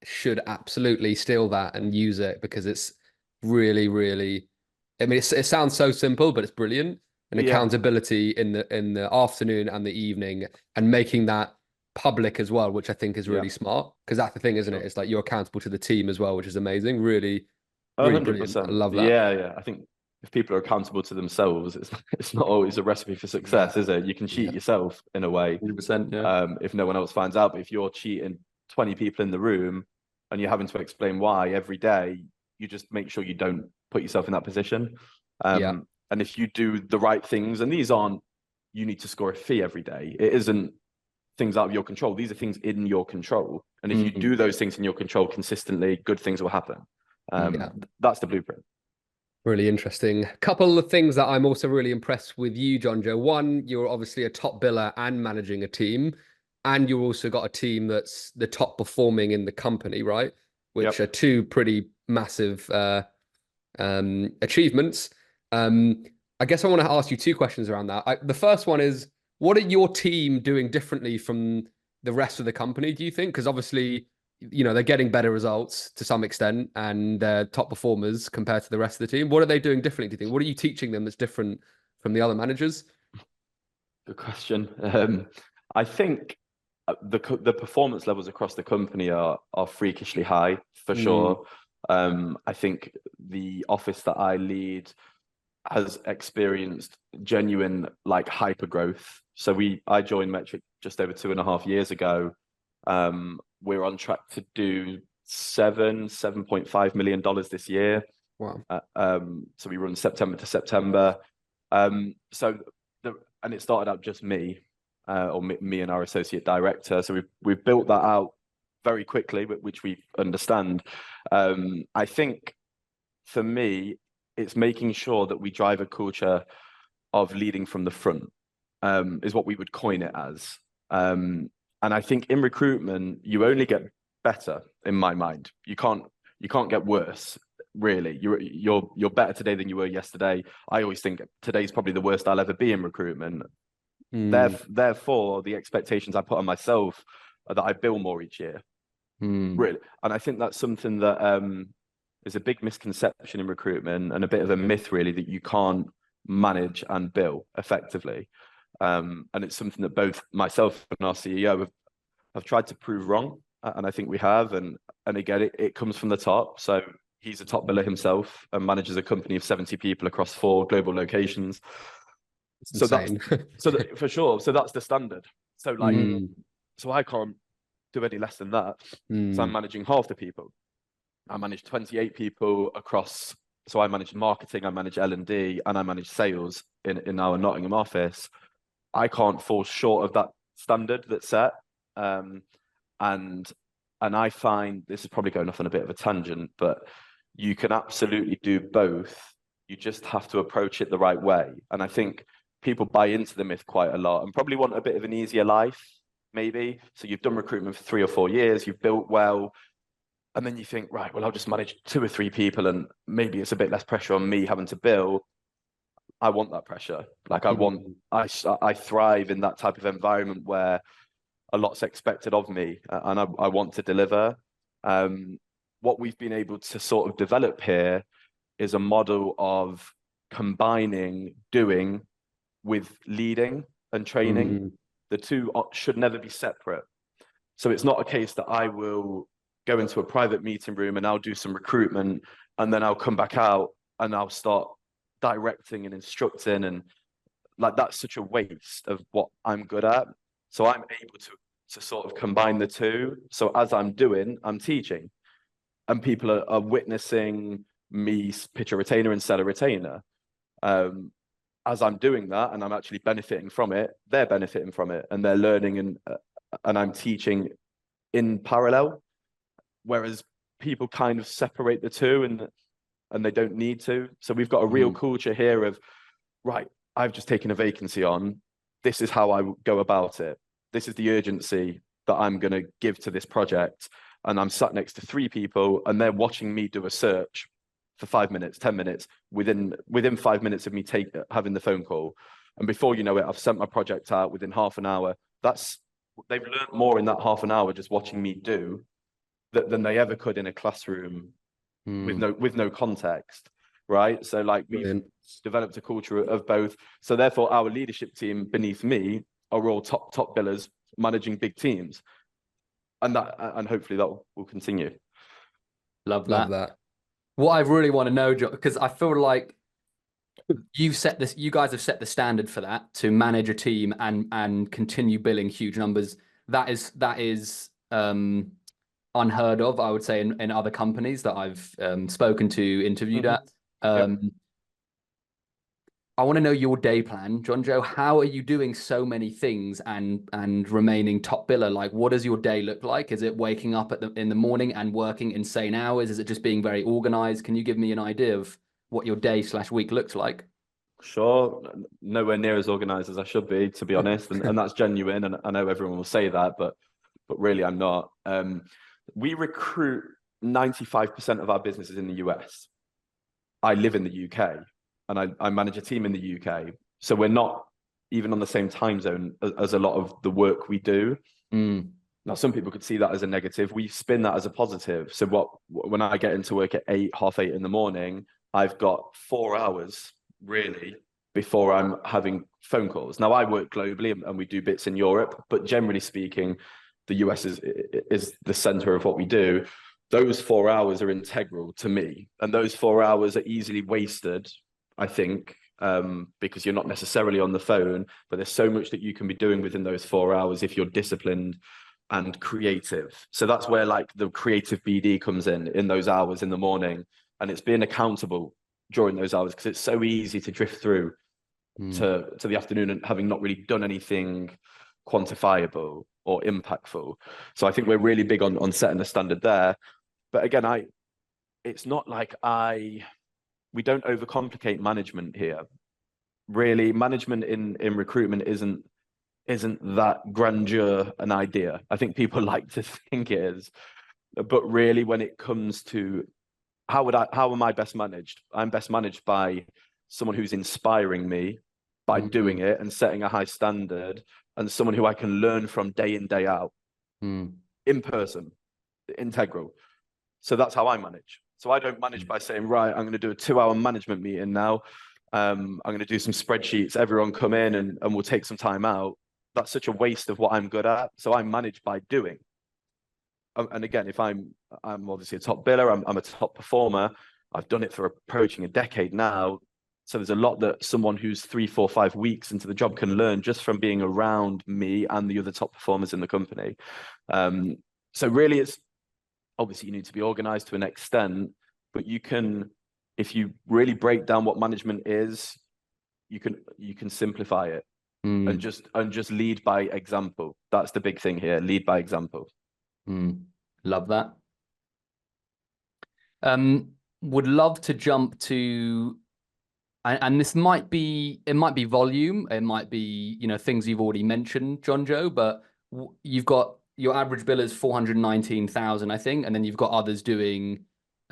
should absolutely steal that and use it because it's really, really, I mean, it sounds so simple, but it's brilliant. And accountability in the afternoon and the evening, and making that public as well, which I think is really smart, because that's the thing, isn't it? It's like you're accountable to the team as well, which is amazing. Really, really 100%. brilliant. I love that. Yeah. I think if people are accountable to themselves, it's not always a recipe for success, is it? You can cheat yourself in a way, 100%, if no one else finds out. But if you're cheating 20 people in the room and you're having to explain why every day, you just make sure you don't put yourself in that position. And if you do the right things, and these aren't, you need to score a fee every day. It isn't things out of your control. These are things in your control. And if you do those things in your control consistently, good things will happen. That's the blueprint. Really interesting. A couple of things that I'm also really impressed with you, John Joe. One, you're obviously a top biller and managing a team, and you've also got a team that's the top performing in the company, right? Which are 2 pretty massive achievements. I guess I want to ask you 2 questions around that. The first one is, What are your team doing differently from the rest of the company, do you think? Because obviously, they're getting better results to some extent and they're top performers compared to the rest of the team. What are they doing differently, do you think? What are you teaching them that's different from the other managers? Good question. I think the performance levels across the company are freakishly high for sure. I think the office that I lead has experienced genuine hyper growth. So I joined Metric just over 2.5 years ago. We're on track to do $7.5 million this year. Wow. So we run September to September. And it started out just me, or me and our associate director. So we've built that out very quickly, which we understand. I think for me, it's making sure that we drive a culture of leading from the front, is what we would coin it as. And I think in recruitment, you only get better, in my mind. You can't get worse. Really, you're better today than you were yesterday. I always think today's probably the worst I'll ever be in recruitment. Therefore, the expectations I put on myself are that I bill more each year. Really, and I think that's something that is a big misconception in recruitment and a bit of a myth, really, that you can't manage and bill effectively. And it's something that both myself and our CEO have tried to prove wrong, and I think we have. And again, it comes from the top. So he's a top biller himself and manages a company of 70 people across 4 global locations. So for sure. So that's the standard. So so I can't do any less than that. So I'm managing half the people. I manage 28 people across. So I manage marketing, I manage L&D, and I manage sales in our Nottingham office. I can't fall short of that standard that's set. And I find, this is probably going off on a bit of a tangent, but you can absolutely do both. You just have to approach it the right way. And I think people buy into the myth quite a lot and probably want a bit of an easier life, maybe. So you've done recruitment for 3 or 4 years, you've built well, and then you think, right, well, I'll just manage 2 or 3 people and maybe it's a bit less pressure on me having to bill. I want that pressure. I thrive in that type of environment where a lot's expected of me and I want to deliver. What we've been able to sort of develop here is a model of combining doing with leading and training. The two should never be separate. So it's not a case that I will go into a private meeting room and I'll do some recruitment and then I'll come back out and I'll start directing and instructing, and that's such a waste of what I'm good at. So I'm able to sort of combine the two. So as I'm doing, I'm teaching. And people are witnessing me pitch a retainer and sell a retainer. As I'm doing that and I'm actually benefiting from it, they're benefiting from it and they're learning, and I'm teaching in parallel. Whereas people kind of separate the two and they don't need to. So we've got a real culture here of, right, I've just taken a vacancy on. This is how I go about it. This is the urgency that I'm going to give to this project. And I'm sat next to 3 people and they're watching me do a search for 5 minutes, 10 minutes, within 5 minutes of me having the phone call. And before you know it, I've sent my project out within half an hour. They've learned more in that half an hour just watching me do than they ever could in a classroom with no context, right? So we've developed a culture of both. So therefore our leadership team beneath me are all top billers managing big teams. And hopefully that will continue. Love that. What I really want to know, John, because I feel like you guys have set the standard for that, to manage a team and continue billing huge numbers. That is unheard of, I would say, in other companies that I've spoken to, interviewed at. I want to know your day plan, John Joe. How are you doing so many things and remaining top biller? What does your day look like? Is it waking up in the morning and working insane hours? Is it just being very organized? Can you give me an idea of what your day/week looks like? Sure. Nowhere near as organized as I should be, to be honest. And that's genuine. And I know everyone will say that, but really I'm not. We recruit 95% of our businesses in the US. I live in the UK and I manage a team in the UK. So we're not even on the same time zone as a lot of the work we do. Now, some people could see that as a negative. We spin that as a positive. So when I get into work at 8:30 in the morning, I've got 4 hours really before I'm having phone calls. Now, I work globally and we do bits in Europe, but generally speaking, the US is the center of what we do. Those 4 hours are integral to me. And those 4 hours are easily wasted, I think, because you're not necessarily on the phone, but there's so much that you can be doing within those 4 hours if you're disciplined and creative. So that's where like the creative BD comes in those hours in the morning. And it's being accountable during those hours, because it's so easy to drift through to the afternoon and having not really done anything quantifiable or impactful. So I think we're really big on setting a standard there. But again, it's not like we don't overcomplicate management here. Really, management in recruitment isn't that grandeur an idea. I think people like to think it is. But really, when it comes to how am I best managed? I'm best managed by someone who's inspiring me by doing it and setting a high standard, and someone who I can learn from day in, day out, in person, integral. So that's how I manage. So I don't manage by saying, right, I'm going to do a 2-hour management meeting now. I'm going to do some spreadsheets. Everyone come in and we'll take some time out. That's such a waste of what I'm good at. So I manage by doing. And again, if I'm obviously a top biller, I'm a top performer. I've done it for approaching a decade now. So there's a lot that someone who's 3, 4, 5 weeks into the job can learn just from being around me and the other top performers in the company. So really, it's obviously you need to be organized to an extent, but you can, if you really break down what management is, you can simplify it and just lead by example. That's the big thing here. Lead by example. Love that. Would love to jump to, and this might be volume, it might be, you know, things you've already mentioned, John Joe, but you've got your average billers 419,000, I think, and then you've got others doing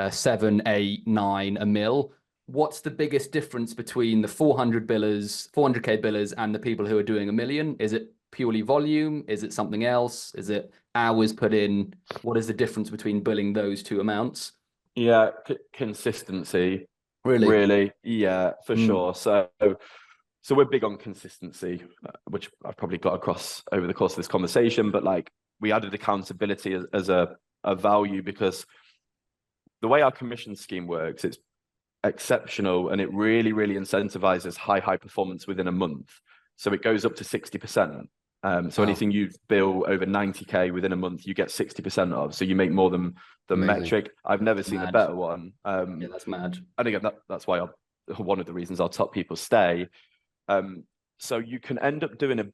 7, 8, 9 a mil. What's the biggest difference between the 400K billers and the people who are doing 1 million? Is it purely volume? Is it something else? Is it hours put in? What is the difference between billing those two amounts? Yeah, consistency. Really, yeah, for sure. So we're big on consistency, which I've probably got across over the course of this conversation. But like, we added accountability as a value, because the way our commission scheme works, it's exceptional, and it really, really incentivizes high performance within a month. So it goes up to 60%. So anything you bill over 90K within a month, you get 60% of. So you make more than the metric. I've never seen a better one. Yeah, that's mad. And again, that's why one of the reasons our top people stay. So you can end up doing a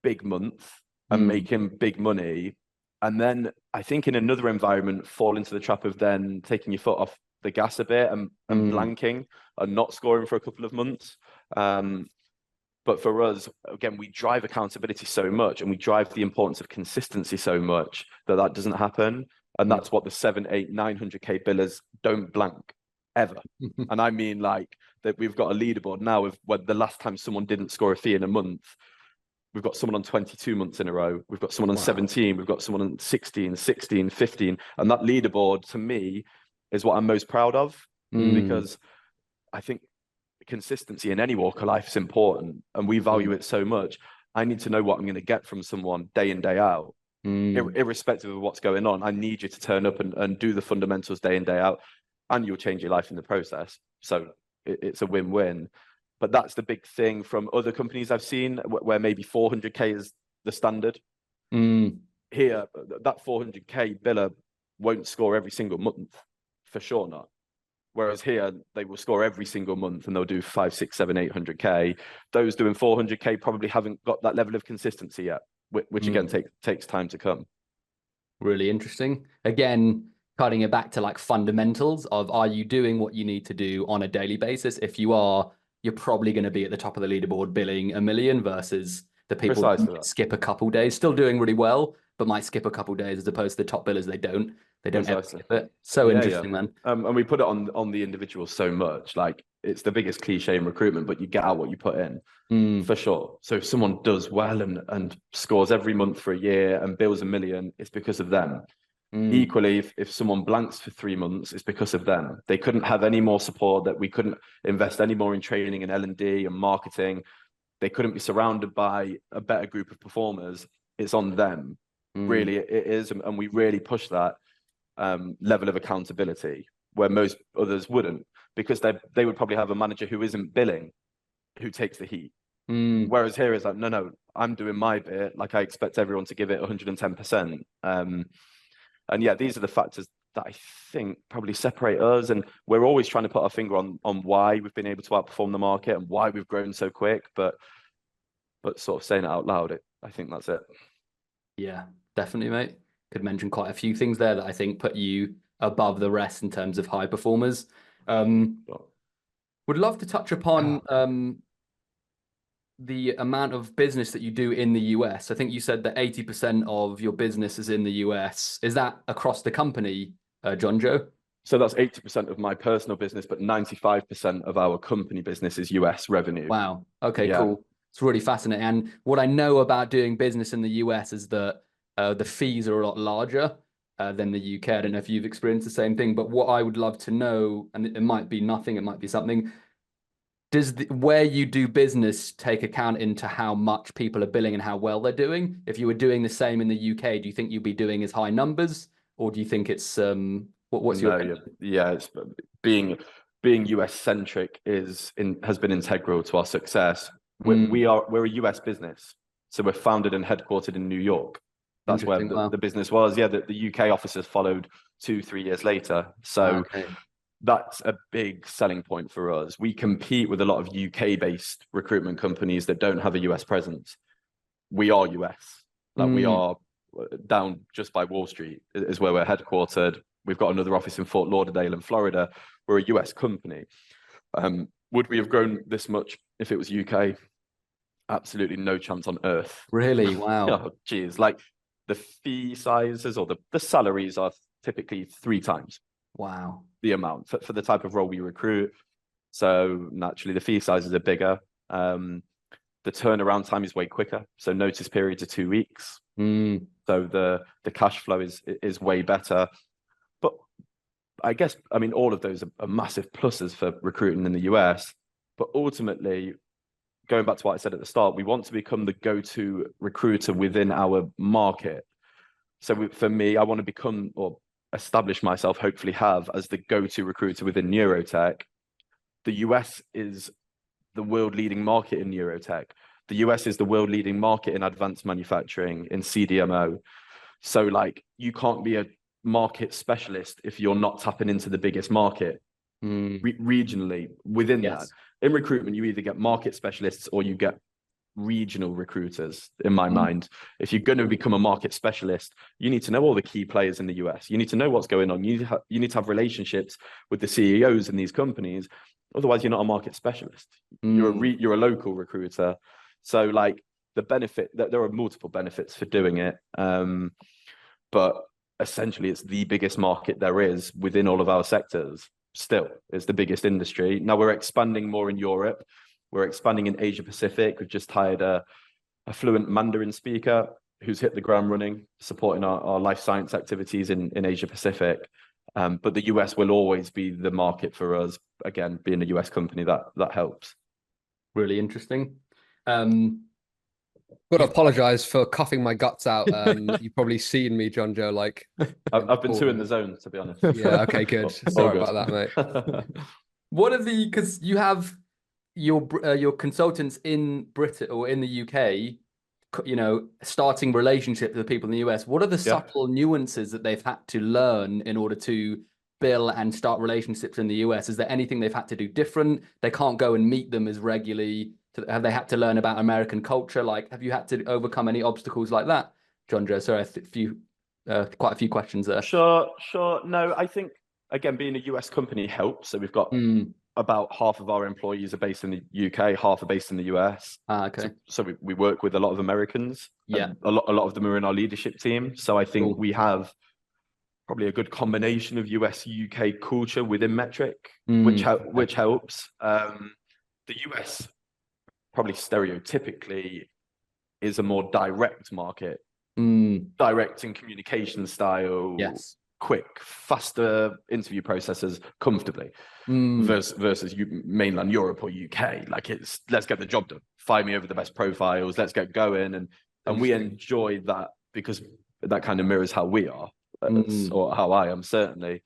big month and making big money, and then I think in another environment fall into the trap of then taking your foot off the gas a bit and blanking and not scoring for a couple of months. But for us, again, we drive accountability so much, and we drive the importance of consistency so much that doesn't happen. And that's what the 7, 8, 900K billers don't blank ever. And I mean, like, that we've got a leaderboard now of when the last time someone didn't score a fee in a month. We've got someone on 22 months in a row. We've got someone on 17. We've got someone on 16, 16, 15. And that leaderboard, to me, is what I'm most proud of, because I think consistency in any walk of life is important, and we value it so much. I need to know what I'm going to get from someone day in, day out, irrespective of what's going on. I need you to turn up and do the fundamentals day in, day out, and you'll change your life in the process. So it's a win-win. But that's the big thing from other companies I've seen, where maybe 400K is the standard. Here, that 400K biller won't score every single month, for sure not. Whereas here, they will score every single month, and they'll do 5, 6, 7, 800K. Those doing 400K probably haven't got that level of consistency yet, which again takes time to come. Really interesting. Again, cutting it back to like fundamentals of, are you doing what you need to do on a daily basis? If you are, you're probably going to be at the top of the leaderboard billing 1 million, versus the people that skip a couple days, still doing really well, but might skip a couple days, as opposed to the top billers, they don't ever skip it. So interesting, man. And we put it on the individual so much. Like, it's the biggest cliche in recruitment, but you get out what you put in. For sure. So if someone does well and scores every month for a year and bills $1 million, it's because of them. Equally, if someone blanks for 3 months, it's because of them. They couldn't have any more support, that we couldn't invest any more in training and L&D and marketing. They couldn't be surrounded by a better group of performers. It's on them. Really, it is. And we really push that level of accountability where most others wouldn't, because they would probably have a manager who isn't billing, who takes the heat. Whereas here is like, no, I'm doing my bit. Like, I expect everyone to give it 110%. And yeah, these are the factors that I think probably separate us. And we're always trying to put our finger on why we've been able to outperform the market and why we've grown so quick. But sort of saying it out loud, I think that's it. Yeah, definitely, mate. Could mention quite a few things there that I think put you above the rest in terms of high performers. Would love to touch upon the amount of business that you do in the US. I think you said that 80% of your business is in the US. Is that across the company, John Joe? So that's 80% of my personal business, but 95% of our company business is US revenue. Wow. Okay, cool. It's really fascinating. And what I know about doing business in the US is that the fees are a lot larger than the UK. I don't know if you've experienced the same thing, but what I would love to know, and it might be nothing, it might be something, does where you do business take account into how much people are billing and how well they're doing? If you were doing the same in the UK, do you think you'd be doing as high numbers, or do you think it's what's your opinion? It's being US centric has been integral to our success. We're a US business, so we're founded and headquartered in New York. That's where the business was. Yeah, the UK offices followed 2-3 years later. So that's a big selling point for us. We compete with a lot of UK-based recruitment companies that don't have a US presence. We are US. Like, we are down just by Wall Street is where we're headquartered. We've got another office in Fort Lauderdale in Florida. We're a US company. Would we have grown this much if it was UK? Absolutely no chance on earth. Really? Wow. Oh, geez. Like, the fee sizes or the salaries are typically 3 times. Wow. The amount for the type of role we recruit. So naturally the fee sizes are bigger. The turnaround time is way quicker. So notice periods are 2 weeks. So the cash flow is way better. But I guess, I mean, all of those are massive pluses for recruiting in the US. But ultimately, going back to what I said at the start, we want to become the go-to recruiter within our market. So for me, I want to become, or establish myself, hopefully have, as the go-to recruiter within neurotech. The US is the world leading market in neurotech. The US is the world leading market in advanced manufacturing, in CDMO. So like, you can't be a market specialist if you're not tapping into the biggest market regionally within that. In recruitment, you either get market specialists or you get regional recruiters, in my mind. If you're going to become a market specialist, you need to know all the key players in the US. You need to know what's going on. You need to have relationships with the CEOs in these companies. Otherwise, you're not a market specialist. You're a local recruiter. So like, the benefit that there are multiple benefits for doing it. But essentially, it's the biggest market there is within all of our sectors. Still, it's the biggest industry. Now we're expanding more in Europe. We're expanding in Asia Pacific. We've just hired a fluent Mandarin speaker who's hit the ground running, supporting our life science activities in Asia Pacific. But the US will always be the market for us. Again, being a US company, that helps. Really interesting. Got to apologize for coughing my guts out. You've probably seen me, John Joe, like I've been too in the zone, to be honest. Yeah, okay, good. Sorry about that, mate. What are because you have your consultants in Britain or in the UK, you know, starting relationships with people in the US. What are the subtle nuances that they've had to learn in order to bill and start relationships in the US? Is there anything they've had to do different? They can't go and meet them as regularly. Have they had to learn about American culture? Like, have you had to overcome any obstacles like that, John Joe? Sorry, quite a few questions there. Sure. No, I think, again, being a US company helps. So we've got about half of our employees are based in the UK, half are based in the US. Okay. So we work with a lot of Americans. Yeah. A lot of them are in our leadership team. So I think we have probably a good combination of US UK culture within metric, Mm. which helps. The US probably stereotypically is a more direct market, direct in communication style, Yes. quick, faster interview processes comfortably, versus mainland Europe or UK. Like, it's let's get the job done, find me over the best profiles, let's get going, and we enjoy that because that kind of mirrors how we are, or how I am certainly.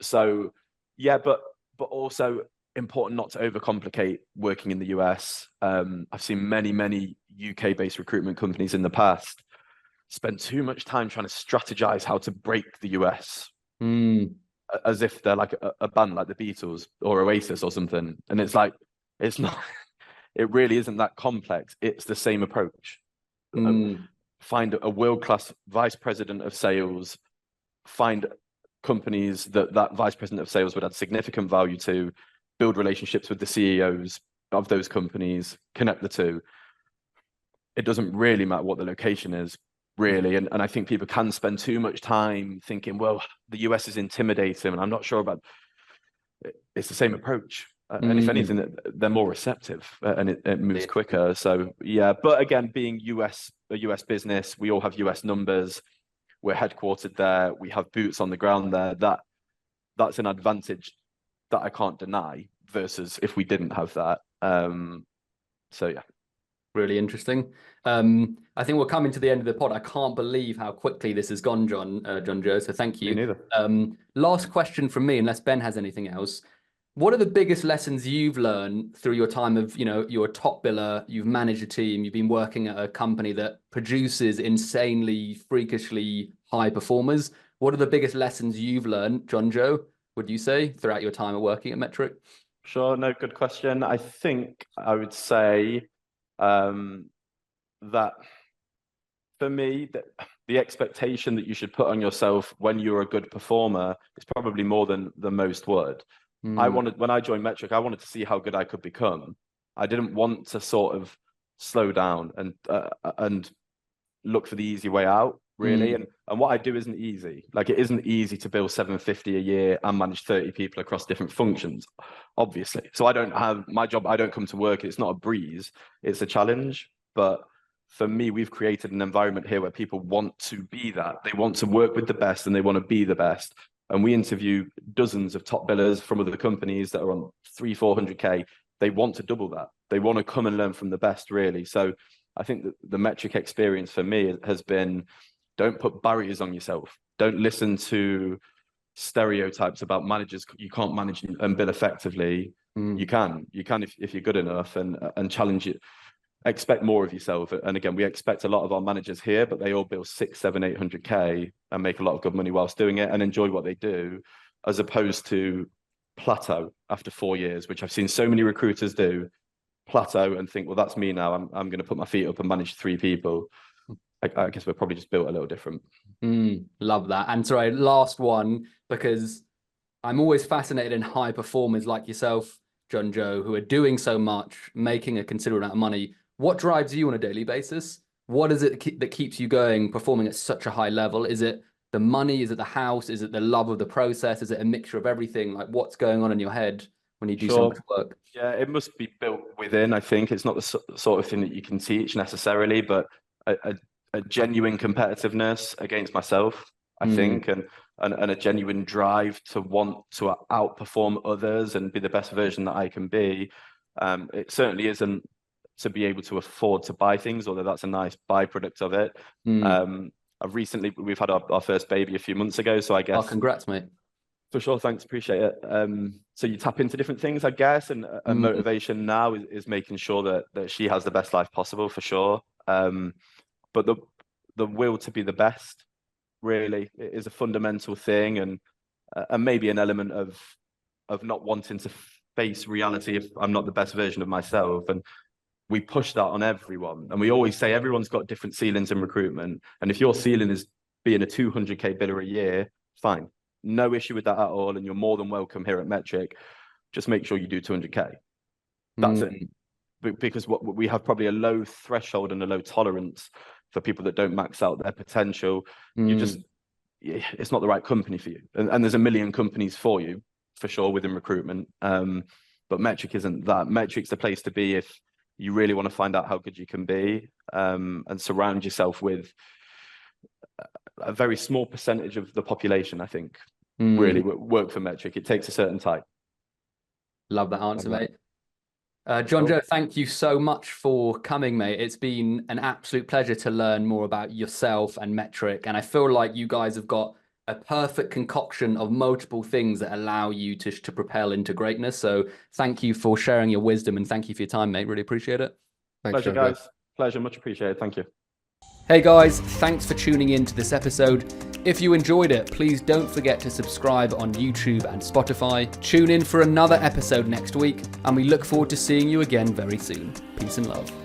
So yeah, but also important not to overcomplicate working in the US. I've seen many UK-based recruitment companies in the past spend too much time trying to strategize how to break the US, as if they're like a band like the Beatles or Oasis or something. And it's like, it's not, it really isn't that complex. It's the same approach. Find a world-class vice president of sales, find companies that vice president of sales would add significant value to, build relationships with the CEOs of those companies, connect the two. It doesn't really matter what the location is, really. And I think people can spend too much time thinking, well, the US is intimidating, and I'm not sure about it. It's the same approach. And if anything, they're more receptive, and it moves quicker. So yeah, but again, being a US business, we all have US numbers. We're headquartered there. We have boots on the ground there. That's an advantage that I can't deny, versus if we didn't have that. So yeah. Really interesting. I think we're coming to the end of the pod. I can't believe how quickly this has gone, John Joe. So thank you. Me neither. Last question from me, unless Ben has anything else. What are the biggest lessons you've learned through your time of, you're a top biller, you've managed a team, you've been working at a company that produces insanely, freakishly high performers? What are the biggest lessons you've learned, John Joe, would you say, throughout your time of working at Metric? Sure, no, good question. I think I would say that for me, the expectation that you should put on yourself when you're a good performer is probably more than most would. When I joined Metric, I wanted to see how good I could become. I didn't want to sort of slow down and look for the easy way out, really. And what I do isn't easy. Like, it isn't easy to bill 750 a year and manage 30 people across different functions, obviously. So I don't have my job. I don't come to work. It's not a breeze. It's a challenge. But for me, we've created an environment here where people want to be that. They want to work with the best, and they want to be the best. And we interview dozens of top billers from other companies that are on 300-400K. They want to double that. They want to come and learn from the best, really. So I think that the Metric experience for me has been, don't put barriers on yourself. Don't listen to stereotypes about managers. You can't manage and bill effectively. You can if you're good enough, and challenge it. Expect more of yourself. And again, we expect a lot of our managers here, but they all bill 600, 700, 800K and make a lot of good money whilst doing it and enjoy what they do, as opposed to plateau after 4 years, which I've seen so many recruiters do. Plateau and think, well, that's me now. I'm going to put my feet up and manage 3 people. I guess we're probably just built a little different. Love that. And sorry, last one, because I'm always fascinated in high performers like yourself, John Joe, who are doing so much, making a considerable amount of money. What drives you on a daily basis? What is it that keeps you going, performing at such a high level? Is it the money? Is it the house? Is it the love of the process? Is it a mixture of everything? Like, what's going on in your head when you do so much work? Yeah, it must be built within, I think. It's not the sort of thing that you can teach necessarily, but a genuine competitiveness against myself, I think, and a genuine drive to want to outperform others and be the best version that I can be. It certainly isn't to be able to afford to buy things, although that's a nice byproduct of it. We've had our first baby a few months ago, so I guess. Oh, congrats, mate. For sure, thanks, appreciate it. So you tap into different things, I guess, and motivation now is making sure that she has the best life possible, for sure. But the will to be the best, really, is a fundamental thing, and maybe an element of not wanting to face reality if I'm not the best version of myself. And we push that on everyone, and we always say everyone's got different ceilings in recruitment, and if your ceiling is being a 200K biller a year, fine, no issue with that at all, and you're more than welcome here at Metric. Just make sure you do 200K. That's it. Because what we have probably a low threshold and a low tolerance for people that don't max out their potential. it's not the right company for you. And there's a million companies for you, for sure, within recruitment. But Metric isn't that. Metric's the place to be if you really want to find out how good you can be, and surround yourself with a very small percentage of the population, I think, really work for Metric. It takes a certain type. Love that answer, mate. John Joe, thank you so much for coming, mate. It's been an absolute pleasure to learn more about yourself and Metric. And I feel like you guys have got a perfect concoction of multiple things that allow you to propel into greatness. So thank you for sharing your wisdom, and thank you for your time, mate. Really appreciate it. Thanks, Pleasure, guys. Pleasure. Much appreciated. Thank you. Hey guys, thanks for tuning in to this episode. If you enjoyed it, please don't forget to subscribe on YouTube and Spotify. Tune in for another episode next week, and we look forward to seeing you again very soon. Peace and love.